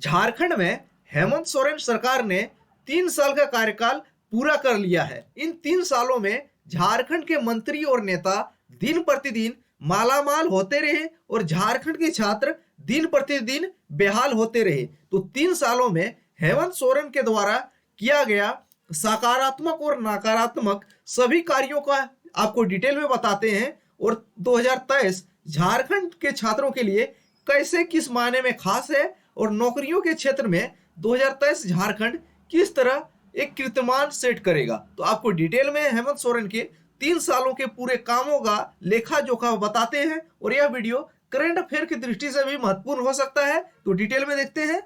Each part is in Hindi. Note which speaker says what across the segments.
Speaker 1: झारखंड में हेमंत सोरेन सरकार ने 3 साल का कार्यकाल पूरा कर लिया है। इन 3 सालों में झारखंड के मंत्री और नेता दिन प्रतिदिन मालामाल होते रहे और झारखंड के छात्र दिन प्रतिदिन बेहाल होते रहे। तो 3 सालों में हेमंत सोरेन के द्वारा किया गया सकारात्मक और नकारात्मक सभी कार्यों का आपको डिटेल में बताते हैं और 2023 झारखंड के छात्रों के लिए कैसे किस मायने में खास है और नौकरियों के क्षेत्र में 2023 झारखंड किस तरह एक कीर्तिमान सेट करेगा। तो आपको डिटेल में हेमंत सोरेन के 3 सालों के पूरे कामों का लेखा जोखा बताते हैं और यह वीडियो करंट अफेयर की दृष्टि से भी महत्वपूर्ण हो सकता है। तो डिटेल में देखते हैं।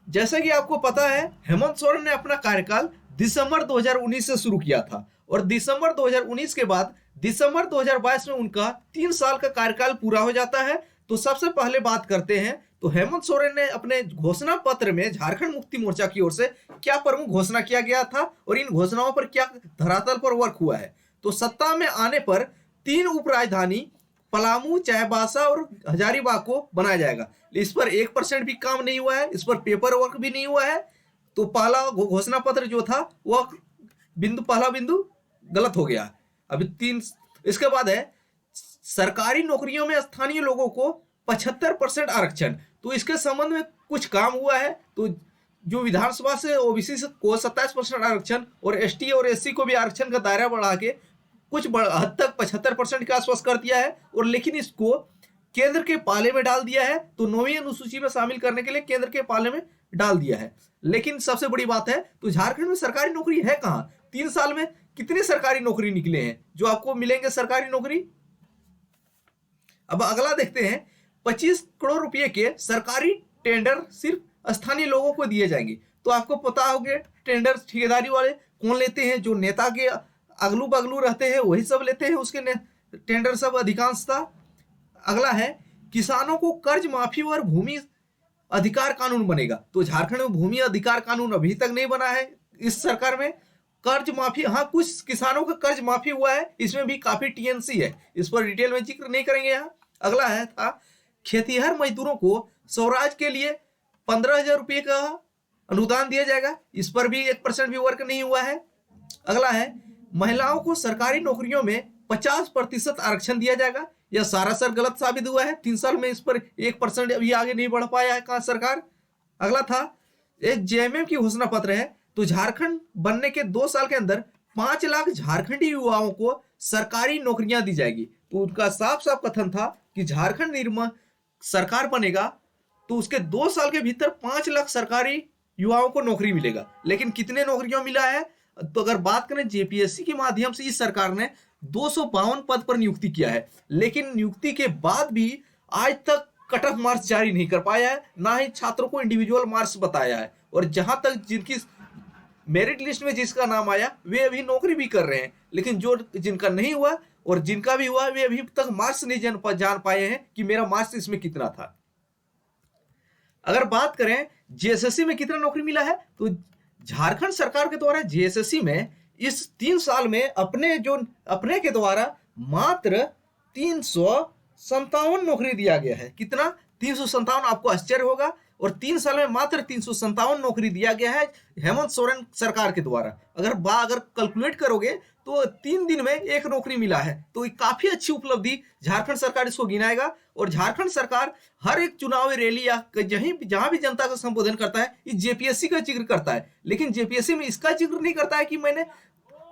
Speaker 1: जैसा कि आपको पता है, हेमंत सोरेन ने अपना कार्यकाल दिसंबर 2019 से शुरू किया था और दिसंबर 2019 के बाद दिसंबर 2022 में उनका 3 साल का कार्यकाल पूरा हो जाता है। तो सबसे पहले बात करते हैं, तो हेमंत सोरेन ने अपने घोषणा पत्र में झारखंड मुक्ति मोर्चा की ओर से क्या प्रमुख घोषणा किया गया था और इन घोषणाओं पर क्या धरातल पर वर्क हुआ है। तो सत्ता में आने पर 3 उप राजधानी पलामू, चाईबासा और हजारीबाग को बनाया जाएगा। इस पर 1% भी काम नहीं हुआ है, इस पर पेपर वर्क भी नहीं हुआ है। तो पहला घोषणा पत्र जो था वह पहला बिंदु गलत हो गया। अभी 3 इसके बाद है सरकारी नौकरियों में स्थानीय लोगों को 75% आरक्षण। तो इसके संबंध में कुछ काम हुआ है। तो जो विधानसभा से ओबीसी को 27% आरक्षण और एसटी और एससी को भी आरक्षण का दायरा बढ़ा के कुछ हद तक 75% के आसपास कर दिया है और लेकिन इसको केंद्र के पाले में डाल दिया है। तो 9वीं अनुसूची में शामिल करने के लिए केंद्र के पाले में डाल दिया है। लेकिन सबसे बड़ी बात है, तो झारखंड में सरकारी नौकरी है कहाँ? 3 साल में कितनी सरकारी नौकरी निकले हैं जो आपको मिलेंगे सरकारी नौकरी? अब अगला देखते हैं, 25 करोड़ रुपए के सरकारी टेंडर सिर्फ स्थानीय लोगों को दिए जाएंगे। तो आपको पता होगा टेंडर ठेकेदारी वाले कौन लेते हैं? जो नेता के अगलू बगलू रहते हैं वही सब लेते हैं उसके टेंडर सब अधिकांशतः। अगला है, किसानों को कर्ज माफी और भूमि अधिकार कानून बनेगा। तो झारखंड में भूमि अधिकार कानून अभी तक नहीं बना है इस सरकार में। कर्ज माफी, हाँ कुछ किसानों का कर्ज माफी हुआ है, इसमें भी काफी टीएनसी है, इस पर डिटेल में जिक्र नहीं करेंगे यहाँ। अगला है था, खेतीहर मजदूरों को स्वराज के लिए 15,000 रुपये का अनुदान दिया जाएगा, इस पर भी 1% भी वर्क नहीं हुआ है। अगला है, महिलाओं को सरकारी नौकरियों में 50% आरक्षण दिया जाएगा, यह सरासर गलत साबित हुआ है। 3 साल में इस पर 1% अभी आगे नहीं बढ़ पाया है कहाँ सरकार। अगला था, एक जेएमएम की घोषणा पत्र है। तो झारखंड बनने के 2 साल के अंदर 5 लाख झारखंडी युवाओं को सरकारी नौकरियां दी जाएगी। तो उनका साफ साफ कथन था कि झारखंड सरकार बनेगा तो उसके 2 साल के भीतर 5 लाख सरकारी युवाओं को नौकरी मिलेगा। लेकिन कितने नौकरियां मिला है? तो अगर बात करें जेपीएससी के माध्यम से इस सरकार ने 252 पद पर नियुक्ति किया है, लेकिन नियुक्ति के बाद भी आज तक कट ऑफ मार्क्स जारी नहीं कर पाया है, ना ही छात्रों को इंडिविजुअल मार्क्स बताया है। और जहां तक जिनकी मेरिट लिस्ट में जिसका नाम आया वे अभी नौकरी भी कर रहे हैं, लेकिन जो जिनका नहीं हुआ और जिनका भी हुआ वे अभी तक मार्क्स नहीं जान पाए हैं कि मेरा मार्क्स इसमें कितना था। अगर बात करें जेएसएससी में कितना नौकरी मिला है, तो झारखंड सरकार के द्वारा जेएसएससी में इस 3 साल में अपने के द्वारा मात्र 357 नौकरी दिया गया है। कितना? 357। आपको आश्चर्य होगा, और 3 साल में मात्र 357 नौकरी दिया गया है हेमंत सोरेन सरकार के द्वारा। अगर कैलकुलेट करोगे तो 3 दिन में 1 नौकरी मिला है। तो ये काफी अच्छी उपलब्धि झारखंड सरकार इसको गिनाएगा। और झारखंड सरकार हर एक चुनावी रैली या जहां भी जनता का संबोधन करता है इस जेपीएससी का जिक्र करता है, लेकिन जेपीएससी में इसका जिक्र नहीं करता है कि मैंने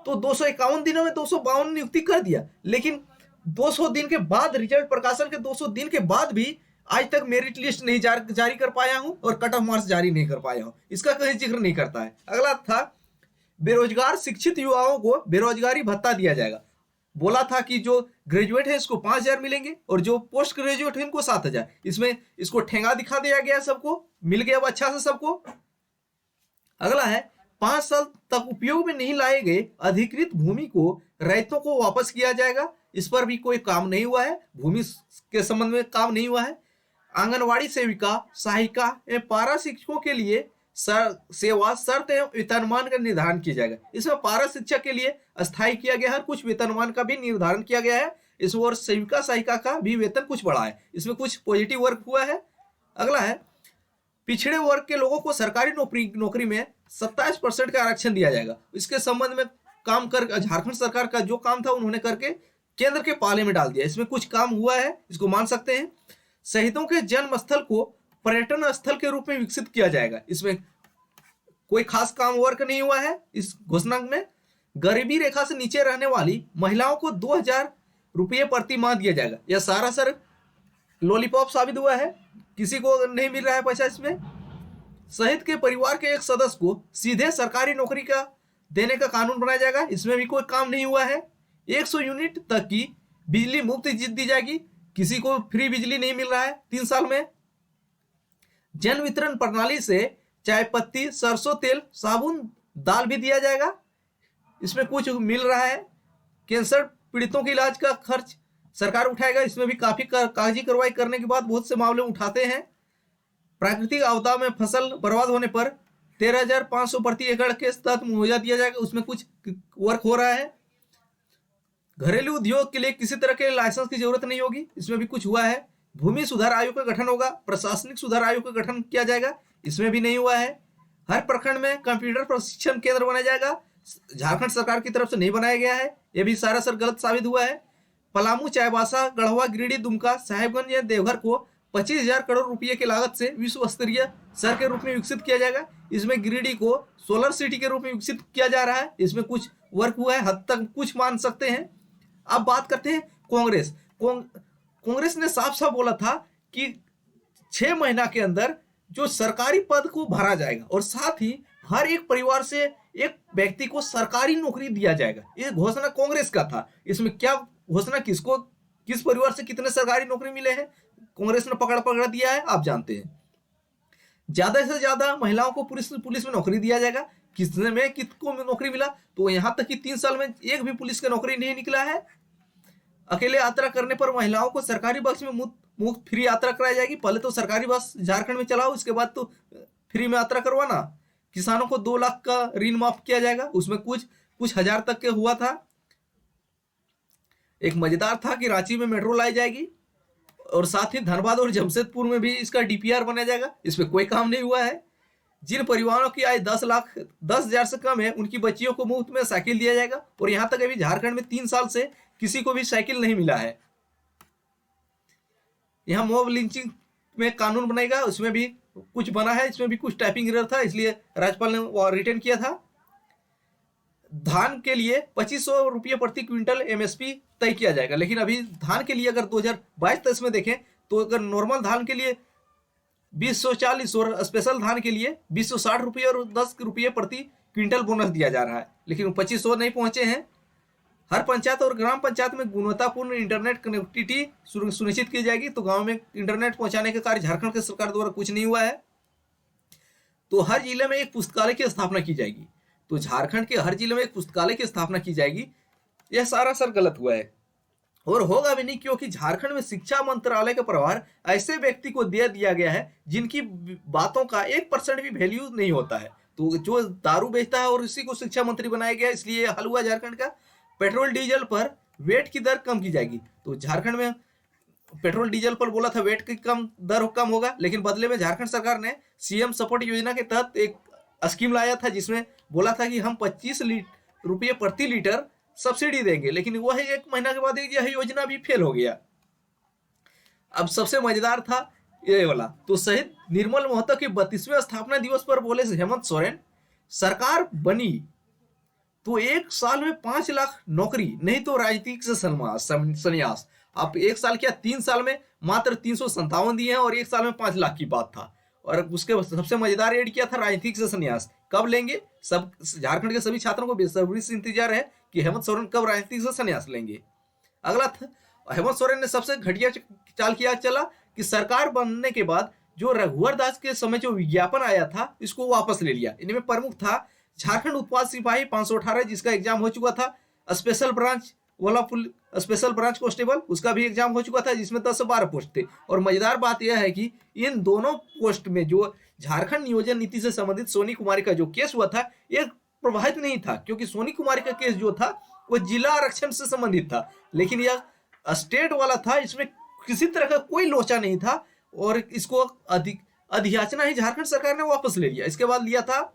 Speaker 1: तो 251 दिनों में 252 नियुक्ति कर दिया, लेकिन 200 दिन के बाद, रिजल्ट प्रकाशन के 200 दिन के बाद भी आज तक मेरिट लिस्ट नहीं जारी कर पाया हूं और कट ऑफ मार्क्स जारी नहीं कर पाया हूं, इसका कहीं जिक्र नहीं करता है। अगला था, बेरोजगार शिक्षित युवाओं को बेरोजगारी भत्ता दिया जाएगा। बोला था कि जो ग्रेजुएट है इसको 5,000 मिलेंगे और जो पोस्ट ग्रेजुएट है इनको 7,000। इसमें इसको ठेंगा दिखा दिया गया, सबको मिल गया अच्छा से सबको। अगला है, 5 साल तक उपयोग में नहीं लाए गए अधिकृत भूमि को रैयतों को वापस किया जाएगा, इस पर भी कोई काम नहीं हुआ है, भूमि के संबंध में काम नहीं हुआ है। आंगनवाड़ी सेविका, सहायिका एवं पारा शिक्षकों के लिए सेवा शर्त एवं वेतनमान का निर्धारण किया जाएगा। इसमें पारा शिक्षा के लिए अस्थायी किया गया है, कुछ वेतनमान का भी निर्धारण किया गया है। इस और सेविका सहायिका का भी वेतन कुछ बढ़ा है, इसमें कुछ पॉजिटिव वर्क हुआ है। अगला है, पिछड़े वर्ग के लोगों को सरकारी नौकरी में 27% का आरक्षण दिया जाएगा। इसके संबंध में काम कर झारखंड सरकार का जो काम था उन्होंने करके केंद्र के पाले में डाल दिया। इसमें कुछ काम हुआ है, इसको मान सकते हैं। शहीदों के जन्म स्थल को पर्यटन स्थल के रूप में विकसित किया जाएगा। इसमें कोई खास काम वर्क नहीं हुआ है। इस घोषणा में गरीबी रेखा से नीचे रहने वाली महिलाओं को 2000 रुपये प्रति माह दिया जाएगा। यह सारा सर लॉलीपॉप साबित हुआ है, किसी को नहीं मिल रहा है पैसा। इसमें शहीद के परिवार के एक सदस्य को सीधे सरकारी नौकरी का देने का कानून बनाया जाएगा। इसमें भी कोई काम नहीं हुआ है। 100 यूनिट तक की बिजली मुफ्त दी जाएगी, किसी को फ्री बिजली नहीं मिल रहा है 3 साल में। जन वितरण प्रणाली से चाय पत्ती, सरसों तेल, साबुन, दाल भी दिया जाएगा। इसमें कुछ मिल रहा है। कैंसर पीड़ितों के इलाज का खर्च सरकार उठाएगा। इसमें भी काफी कागजी कार्रवाई करने के बाद बहुत से मामले उठाते हैं। प्राकृतिक आपदा में फसल बर्बाद होने पर 13,500 प्रति एकड़ के तहत मुआवजा दिया जाएगा। उसमें कुछ वर्क हो रहा है। घरेलू उद्योग के लिए किसी तरह के लाइसेंस की जरूरत नहीं होगी। इसमें भी कुछ हुआ है। भूमि सुधार आयोग का गठन होगा। प्रशासनिक सुधार आयोग का गठन किया जाएगा। इसमें भी नहीं हुआ है। हर प्रखंड में कंप्यूटर प्रशिक्षण केंद्र बनाया जाएगा। झारखंड सरकार की तरफ से नहीं बनाया गया है। यह भी सारा सर गलत साबित हुआ है। पलामू, चाईबासा, गढ़वा, गिरिडीह, दुमका, साहेबगंज या देवघर को 25,000 करोड़ रुपये की लागत से विश्व स्तरीय शहर के रूप में विकसित किया जाएगा। इसमें गिरिडीह को सोलर सिटी के रूप में विकसित किया जा रहा है। इसमें कुछ वर्क हुआ है, हद तक कुछ मान सकते हैं। अब बात करते हैं कांग्रेस। कांग्रेस ने साफ साफ बोला था कि 6 महीना के अंदर जो सरकारी पद को भरा जाएगा और साथ ही हर एक परिवार से एक व्यक्ति को सरकारी नौकरी दिया जाएगा। ये घोषणा कांग्रेस का था। इसमें क्या घोषणा, किसको, किस परिवार से कितने सरकारी नौकरी मिले हैं, कांग्रेस ने पकड़ दिया है, आप जानते हैं। ज्यादा से ज्यादा महिलाओं को पुलिस में नौकरी दिया जाएगा। किसने में किसको नौकरी मिला, तो यहां तक कि 3 साल में एक भी पुलिस का नौकरी नहीं निकला है। अकेले यात्रा करने पर महिलाओं को सरकारी बस में मुफ्त फ्री यात्रा कराई जाएगी। पहले तो सरकारी बस झारखंड में चलाओ, इसके बाद तो फ्री में यात्रा करवाना। किसानों को 2 लाख का ऋण माफ किया जाएगा। उसमें कुछ हजार तक के हुआ था। एक मजेदार था कि रांची में मेट्रो लाई जाएगी और साथ ही धनबाद और जमशेदपुर में भी इसका डीपीआर बनाया जाएगा। इसमें कोई काम नहीं हुआ है। जिन परिवारों की आय 10,000 से कम है, उनकी बच्चियों को मुफ्त में साइकिल दिया जाएगा। और यहां तक अभी झारखंड में 3 साल से किसी को भी साइकिल नहीं मिला है। यहाँ मॉब लिंचिंग में कानून बनेगा, उसमें भी कुछ बना है। इसमें भी कुछ टाइपिंग एरर था, इसलिए राज्यपाल ने वो रिटर्न किया था। धान के लिए 2500 रुपये प्रति क्विंटल एमएसपी तय किया जाएगा। लेकिन अभी धान के लिए अगर 2022-23 में देखें तो अगर नॉर्मल धान के लिए 2040 और स्पेशल धान के लिए 2060 रुपये और 10 रुपये प्रति क्विंटल बोनस दिया जा रहा है। लेकिन 2500 नहीं पहुंचे हैं। हर पंचायत और ग्राम पंचायत में गुणवत्तापूर्ण इंटरनेट कनेक्टिविटी सुनिश्चित की जाएगी। तो गांव में इंटरनेट पहुंचाने का कार्य झारखंड के सरकार द्वारा कुछ नहीं हुआ है। तो हर जिले में एक पुस्तकालय की स्थापना की जाएगी। तो झारखंड के हर जिले में एक पुस्तकालय की स्थापना की जाएगी। यह सारा सर गलत हुआ है और होगा भी नहीं, क्योंकि झारखंड में शिक्षा मंत्रालय का प्रभार ऐसे व्यक्ति को दे दिया गया है जिनकी बातों का 1% भी वैल्यू नहीं होता है। तो जो दारू बेचता है और इसी को शिक्षा मंत्री बनाया गया, इसलिए हल हुआ झारखंड का। पेट्रोल डीजल पर वेट की दर कम की जाएगी। तो झारखंड में पेट्रोल डीजल पर बोला था वेट की दर कम होगा, लेकिन बदले में झारखंड सरकार ने सीएम सपोर्ट योजना के तहत एक स्कीम लाया था जिसमें बोला था कि हम 25 रुपये प्रति लीटर सब्सिडी देंगे। लेकिन वह 1 महीना के बाद यह योजना भी फेल हो गया। अब सबसे मजेदार था ये वाला। तो शहीद निर्मल महतो के 32वें स्थापना दिवस पर बोले हेमंत सोरेन, सरकार बनी तो 1 साल में 5 लाख नौकरी, नहीं तो राजनीतिक से संन्यास। आप 1 साल क्या 3 साल में मात्र 357 दिए हैं और 1 साल में 5 लाख की बात था। और उसके सबसे मजेदार एड किया था राजनीतिक से संन्यास। कब लेंगे? सब झारखंड के सभी छात्रों को बेसब्री से इंतजार है कि हेमंत सोरेन कब राजनीतिक से संन्यास लेंगे। अगला था हेमंत सोरेन ने सबसे घटिया चाल किया चला कि सरकार बनने के बाद जो रघुवर दास के समय जो विज्ञापन आया था इसको वापस ले लिया। इनमें प्रमुख था झारखंड उत्पाद सिपाही 518 जिसका एग्जाम हो चुका था। Special branch special branch constable उसका भी एग्जाम हो चुका था जिसमें 10 से 12 पोस्ट थे। और मजेदार बात यह है कि इन दोनों पोस्ट में जो झारखंड नियोजन नीति से संबंधित सोनी कुमारी का जो केस हुआ था ये प्रभावित नहीं था, क्योंकि सोनी कुमारी का केस जो था वो जिला आरक्षण से संबंधित था। लेकिन यह स्टेट वाला था, इसमें किसी तरह का कोई लोचा नहीं था और इसको अधियाचना ही झारखंड सरकार ने वापस ले लिया। इसके बाद लिया था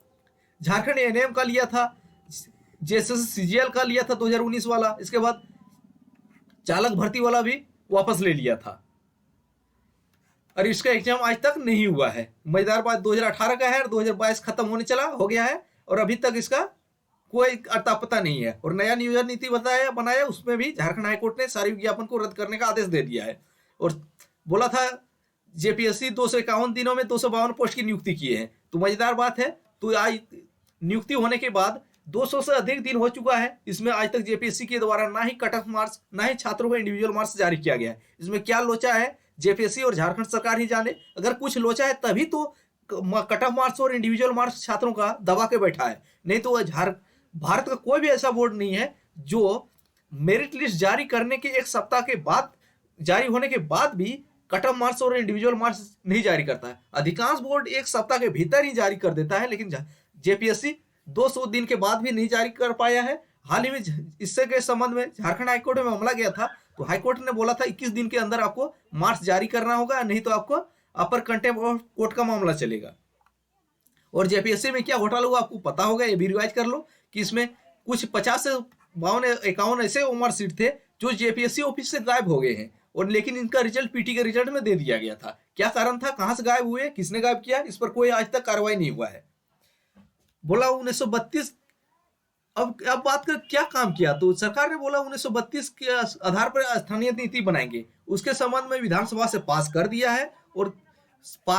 Speaker 1: झारखंड एएनएम का, लिया था जेएसएससीजीएल का, लिया था 2019 वाला। इसके बाद चालक भर्ती वाला भी वापस ले लिया था और इसका एग्जाम आज तक नहीं हुआ है। मजेदार बात 2018 का है और 2022 खत्म होने चला हो गया है और अभी तक इसका कोई अता पता नहीं है। और नया नियोजन नीति बनाया उसमें भी झारखंड हाईकोर्ट ने सारे विज्ञापन को रद्द करने का आदेश दे दिया है और बोला था जेपीएससी 251 दिनों में 252 पोस्ट की नियुक्ति किए हैं। तो मजेदार बात है, तो आज नियुक्ति होने के बाद 200 से अधिक दिन हो चुका है। इसमें आज तक जेपीएससी के द्वारा ना ही कट ऑफ मार्क्स ना ही छात्रों को इंडिविजुअल मार्क्स जारी किया गया है। इसमें क्या लोचा है जेपीएससी और झारखंड सरकार ही जाने। अगर कुछ लोचा है तभी तो कट ऑफ मार्क्स और इंडिविजुअल मार्क्स छात्रों का दबा के बैठा है, नहीं तो भारत का कोई भी ऐसा बोर्ड नहीं है जो मेरिट लिस्ट जारी करने के एक सप्ताह के बाद, जारी होने के बाद भी कट ऑफ मार्क्स और इंडिविजुअल मार्क्स नहीं जारी करता है। अधिकांश बोर्ड एक सप्ताह के भीतर ही जारी कर देता है, लेकिन जेपीएससी 200 दिन के बाद भी नहीं जारी कर पाया है। हाल ही में इससे के संबंध में झारखंड हाईकोर्ट में मामला गया था, तो हाईकोर्ट ने बोला था 21 दिन के अंदर आपको मार्क्स जारी करना होगा, नहीं तो आपको अपर कंटेम्प्ट ऑफ कोर्ट का मामला चलेगा। और जेपीएससी में क्या घोटाला हुआ आपको पता होगा, ये भी रिवाइज कर लो कि इसमें कुछ 50 से 52 ऐसे मार्कशीट थे जो जेपीएससी ऑफिस से गायब हो गए हैं, और लेकिन इनका रिजल्ट पीटी के रिजल्ट में दे दिया गया था। क्या कारण था, कहां से गायब हुए, किसने गायब किया, इस पर कोई आज तक कार्रवाई नहीं हुआ है। बोला 1932, अब बात कर क्या काम किया, तो सरकार ने बोला 1932 के आधार पर स्थानीय नीति बनाएंगे। उसके संबंध में विधानसभा से पास कर दिया है और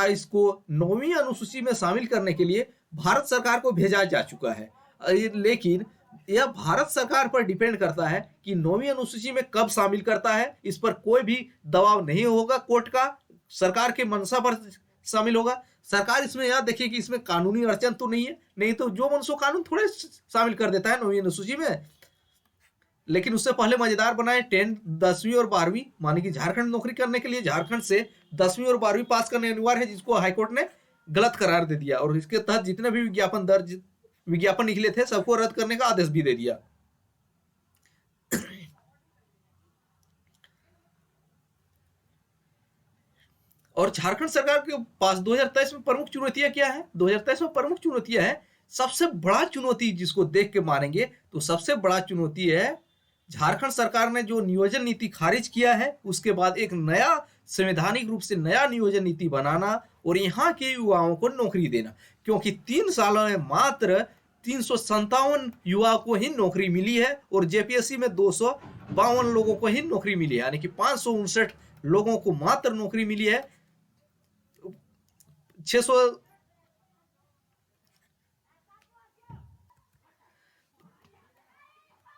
Speaker 1: इसको 9वीं अनुसूची में शामिल करने के लिए भारत सरकार को भेजा जा चुका है। लेकिन यह भारत सरकार पर डिपेंड करता है कि 9वीं अनुसूची में कब शामिल करता है। इस पर कोई भी दबाव नहीं होगा कोर्ट का, सरकार के मंशा पर शामिल होगा। सरकार इसमें यह देखिए कि इसमें कानूनी अड़चन तो नहीं है, नहीं तो जो मनसो कानून थोड़े शामिल कर देता है 9वीं अनुसूची में। लेकिन उससे पहले मजेदार बनाए 10वीं और 12वीं, माने कि झारखंड नौकरी करने के लिए झारखंड से 10वीं और 12वीं पास करने अनिवार्य है, जिसको हाईकोर्ट ने गलत करार दे दिया और इसके तहत जितने भी विज्ञापन निकले थे सबको रद्द करने का आदेश भी दे दिया। और झारखंड सरकार के पास 2023 में प्रमुख चुनौतियां क्या है, 2023 में प्रमुख चुनौतियां है, सबसे बड़ा चुनौती जिसको देख के मानेंगे तो सबसे बड़ा चुनौती है झारखंड सरकार ने जो नियोजन नीति खारिज किया है, उसके बाद एक नया संवैधानिक रूप से नया नियोजन नीति बनाना और यहाँ के युवाओं को नौकरी देना। क्योंकि 3 सालों में मात्र 357 युवा को ही नौकरी मिली है और जेपीएससी में 252 लोगों को ही नौकरी मिली है, यानी कि 559 लोगों को मात्र नौकरी मिली है।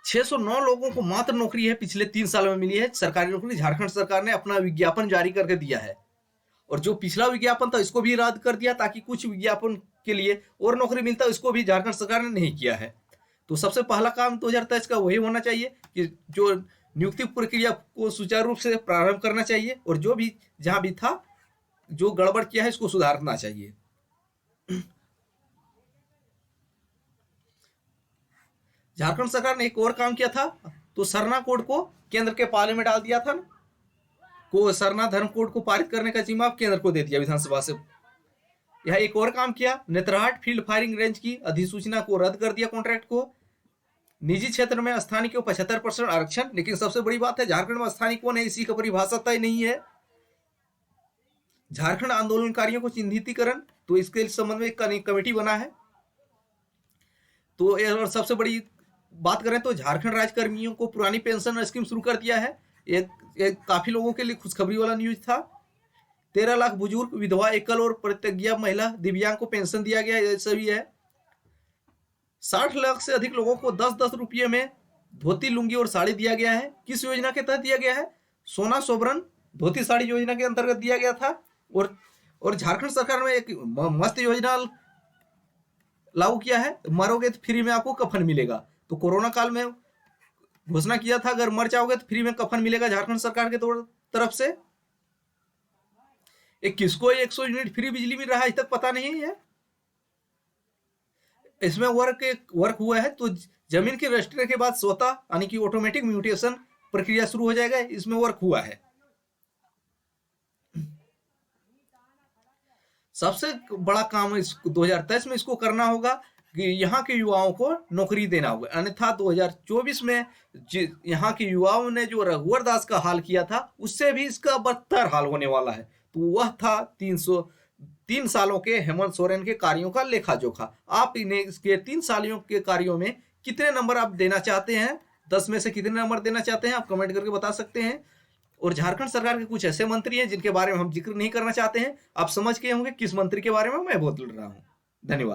Speaker 1: 609 लोगों को मात्र नौकरी है पिछले 3 साल में मिली है सरकारी नौकरी। झारखंड सरकार ने अपना विज्ञापन जारी करके दिया है और जो पिछला विज्ञापन था इसको भी रद्द कर दिया ताकि कुछ विज्ञापन के लिए और नौकरी मिलता, इसको भी झारखंड सरकार ने नहीं किया है। तो सबसे पहला काम 2023 का वही होना चाहिए कि जो नियुक्ति प्रक्रिया को सुचारू रूप से प्रारंभ करना चाहिए और जो भी जहां भी था जो गड़बड़ किया है इसको सुधारना चाहिए। झारखंड सरकार ने एक और काम किया था, तो सरना कोड को केंद्र के पाले में डाल दिया था ना, को सरना धर्म कोड को पारित करने का जिम्मा केंद्र को दे दिया विधानसभा से। यह एक और काम किया, नेतरहाट फील्ड फायरिंग रेंज की अधिसूचना को रद्द कर दिया, कॉन्ट्रैक्ट को। निजी क्षेत्र में स्थानीय को 75% आरक्षण। लेकिन सबसे बड़ी बात है झारखंड में स्थानीय कौन है इसी का परिभाषा तय नहीं है। झारखंड आंदोलनकारियों को चिन्हितीकरण, तो इसके संबंध में एक कमेटी बना है। तो और सबसे बड़ी बात करें तो झारखंड राज्य कर्मियों को पुरानी पेंशन स्कीम शुरू कर दिया है। एक काफी लोगों के लिए खुशखबरी वाला न्यूज था। 13 लाख बुजुर्ग, विधवा, एकल और प्रतिज्ञा महिला, दिव्यांग को पेंशन दिया गया, ये सभी है। 60 लाख से अधिक लोगों को 10-10 रुपये में धोती, लुंगी और साड़ी दिया गया है। किस योजना के तहत दिया गया है? सोना सोबरन धोती साड़ी योजना के अंतर्गत दिया गया था। और झारखंड सरकार ने एक मस्त योजना लागू किया है, मरोगे तो फ्री में आपको कफन मिलेगा। तो कोरोना काल में घोषणा किया था अगर मर जाओगे तो फ्री में कफन मिलेगा झारखंड सरकार के तरफ से। एक किसको 100 यूनिट फ्री बिजली मिल रहा है आज तक पता नहीं है। इसमें वर्क हुआ है, तो जमीन के रजिस्ट्री के बाद स्वतः यानी कि ऑटोमेटिक म्यूटेशन प्रक्रिया शुरू हो जाएगा, इसमें वर्क हुआ है। सबसे बड़ा काम इस 2023 में इसको करना होगा कि यहाँ के युवाओं को नौकरी देना होगा, अन्यथा 2024 में यहाँ के युवाओं ने जो रघुवर दास का हाल किया था उससे भी इसका बदतर हाल होने वाला है। तो वह था 3 सालों के हेमंत सोरेन के कार्यों का लेखा जोखा। आप इन्हें इसके 3 सालों के कार्यों में कितने नंबर आप देना चाहते हैं, 10 में से कितने नंबर देना चाहते हैं, आप कमेंट करके बता सकते हैं। और झारखंड सरकार के कुछ ऐसे मंत्री हैं जिनके बारे में हम जिक्र नहीं करना चाहते हैं। आप समझ गए होंगे किस मंत्री के बारे में मैं बोल रहा हूँ। धन्यवाद।